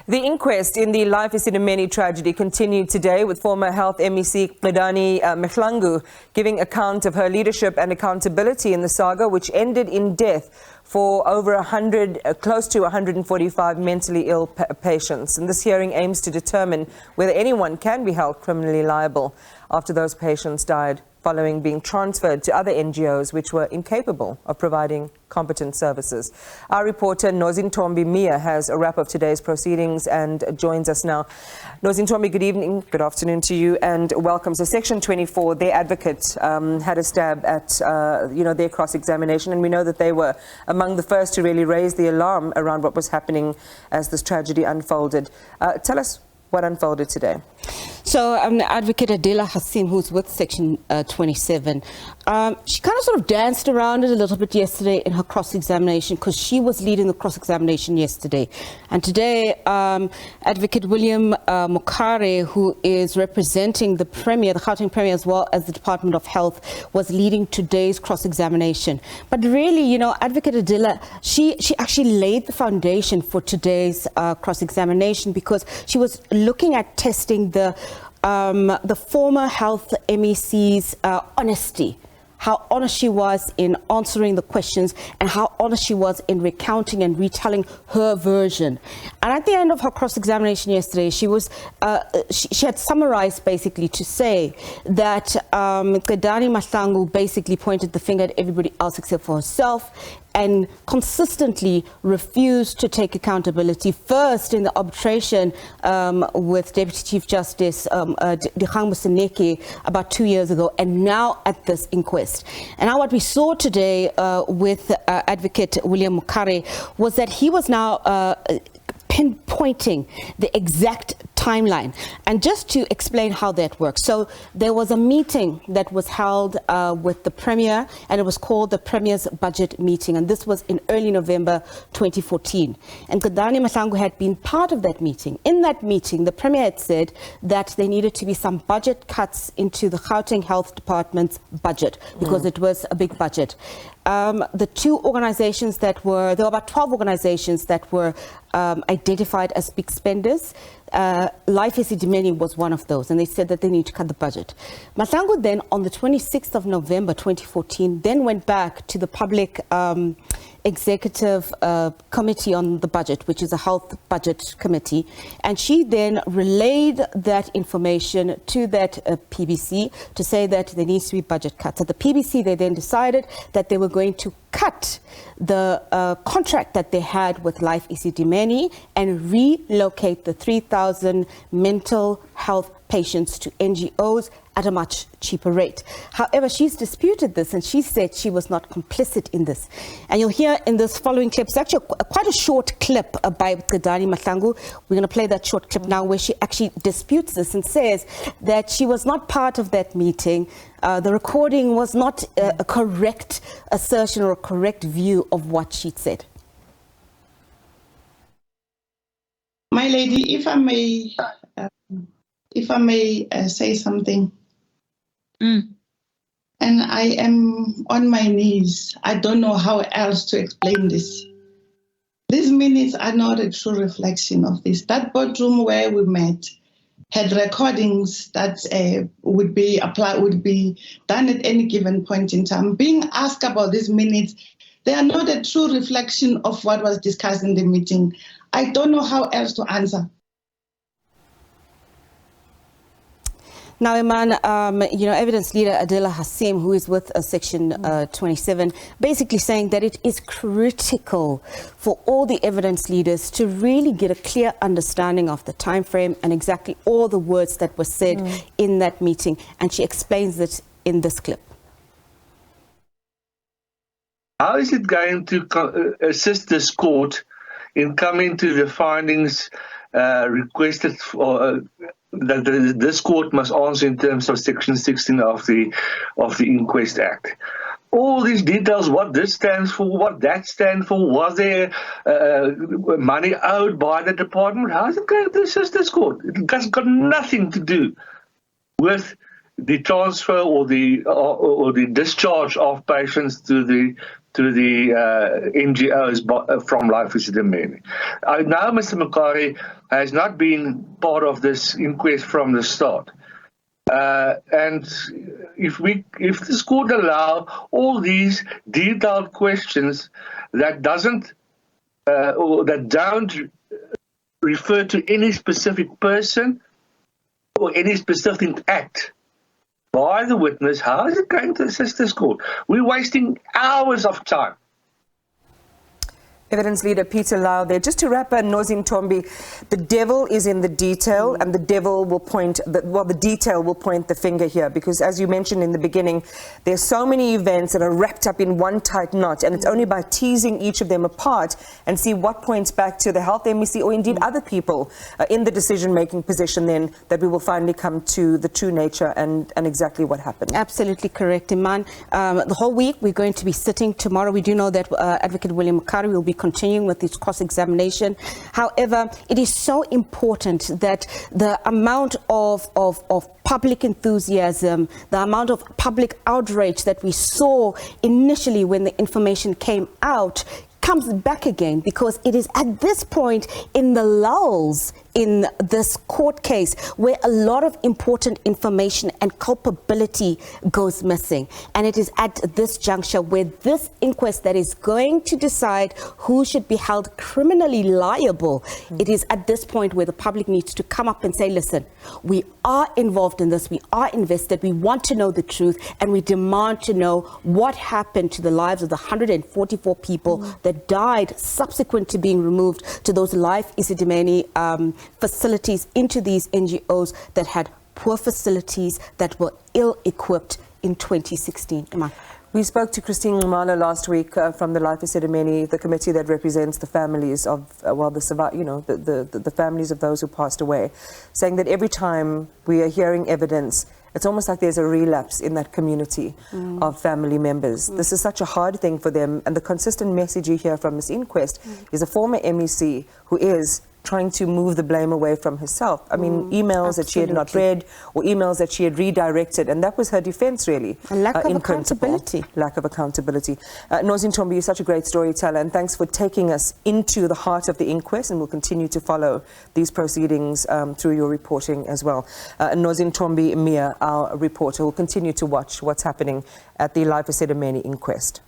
The inquest in the Life Esidimeni tragedy continued today with former Health MEC Qedani Mahlangu giving account of her leadership and accountability in the saga, which ended in death for over 100, close to 145 mentally ill patients. And this hearing aims to determine whether anyone can be held criminally liable after those patients died following being transferred to other NGOs which were incapable of providing competent services. Our reporter Nozintombi Miya has a wrap of today's proceedings and joins us now. Nozintombi, good evening, good afternoon to you and welcome. So Section 24, their advocate had a stab at their cross-examination, and we know that they were among the first to really raise the alarm around what was happening as this tragedy unfolded. Tell us what unfolded today. So Advocate Adela Hassim, who's with Section 27, she kind of sort of danced around it a little bit yesterday in her cross-examination because she was leading the cross-examination yesterday. And today, Advocate William Mokare, who is representing the Premier, the Gauteng Premier, as well as the Department of Health, was leading today's cross-examination. But really, you know, Advocate Adela, she actually laid the foundation for today's cross-examination because she was looking at testing the former Health MEC's honesty, how honest she was in answering the questions and how honest she was in recounting and retelling her version. And at the end of her cross-examination yesterday, she had summarized basically to say that Qedani Mahlangu basically pointed the finger at everybody else except for herself, and consistently refused to take accountability, first in the arbitration with Deputy Chief Justice Gauteng Qedani about 2 years ago, and now at this inquest. And now what we saw today with Advocate William Mokare was that he was now pinpointing the exact timeline. And just to explain how that works. So there was a meeting that was held with the Premier, and it was called the Premier's Budget Meeting. And this was in early November 2014. And Qedani Mahlangu had been part of that meeting. In that meeting, the Premier had said that there needed to be some budget cuts into the Gauteng Health Department's budget because it was a big budget. The two organizations there were about 12 organizations that were identified as big spenders. Life Esidimeni was one of those, and they said that they need to cut the budget. Mahlangu then, on the 26th of November 2014, then went back to the Public Executive Committee on the Budget, which is a health budget committee, and she then relayed that information to that PBC to say that there needs to be budget cuts. At the PBC, they then decided that they were going to cut the contract that they had with Life Esidimeni and relocate the 3,000 mental health patients to NGOs at a much cheaper rate. However, she's disputed this, and she said she was not complicit in this. And you'll hear in this following clip, it's actually quite a short clip by Qedani Mahlangu. We're going to play that short clip now, where she actually disputes this and says that she was not part of that meeting. The recording was not a correct assertion or a correct view of what she'd said. My lady, if I may say something. And I am on my knees. I don't know how else to explain this. These minutes are not a true reflection of this. That boardroom where we met had recordings that would be done at any given point in time. Being asked about these minutes, they are not a true reflection of what was discussed in the meeting. I don't know how else to answer. Now, Iman, evidence leader Adela Hassim, who is with Section 27, basically saying that it is critical for all the evidence leaders to really get a clear understanding of the time frame and exactly all the words that were said in that meeting. And she explains it in this clip. How is it going to assist this court in coming to the findings requested for that this court must answer in terms of Section 16 of the Inquest Act? All these details, what this stands for, what that stands for, was there money owed by the department? How is it going to assist this court? It has got nothing to do with the transfer or the discharge of patients to the NGOs from Life Esidimeni. I know Mr. Makari has not been part of this inquest from the start. And if this could allow all these detailed questions that don't refer to any specific person or any specific act by the witness, how is it going to assist this court? We're wasting hours of time. Evidence leader Peter Lau there. Just to wrap up, Nozintombi, the devil is in the detail, and the devil will point, the detail will point the finger here, because as you mentioned in the beginning, there's so many events that are wrapped up in one tight knot, and it's only by teasing each of them apart and see what points back to the Health MEC or indeed other people in the decision-making position then that we will finally come to the true nature and exactly what happened. Absolutely correct, Iman. The whole week we're going to be sitting tomorrow. We do know that Advocate William Makari will be continuing with his cross-examination. However, it is so important that the amount of public enthusiasm, the amount of public outrage that we saw initially when the information came out comes back again, because it is at this point in the lulls in this court case where a lot of important information and culpability goes missing. And it is at this juncture where this inquest that is going to decide who should be held criminally liable, it is at this point where the public needs to come up and say, listen, we are involved in this, we are invested, we want to know the truth, and we demand to know what happened to the lives of the 144 people that died subsequent to being removed to those Life Esidimeni facilities, into these NGOs that had poor facilities, that were ill-equipped in 2016. We spoke to Christine Ngumalo last week from the Life Esidimeni, the committee that represents the families of, the families of those who passed away, saying that every time we are hearing evidence, it's almost like there's a relapse in that community of family members. This is such a hard thing for them, and the consistent message you hear from this inquest is a former MEC who is trying to move the blame away from herself. I mean, emails that she had not read, or emails that she had redirected, and that was her defense, really. A lack of in accountability. Lack of accountability. Nozintombi, you're such a great storyteller, and thanks for taking us into the heart of the inquest, and we'll continue to follow these proceedings through your reporting as well. Nozintombi Miya, our reporter, will continue to watch what's happening at the Life Esidimeni Inquest.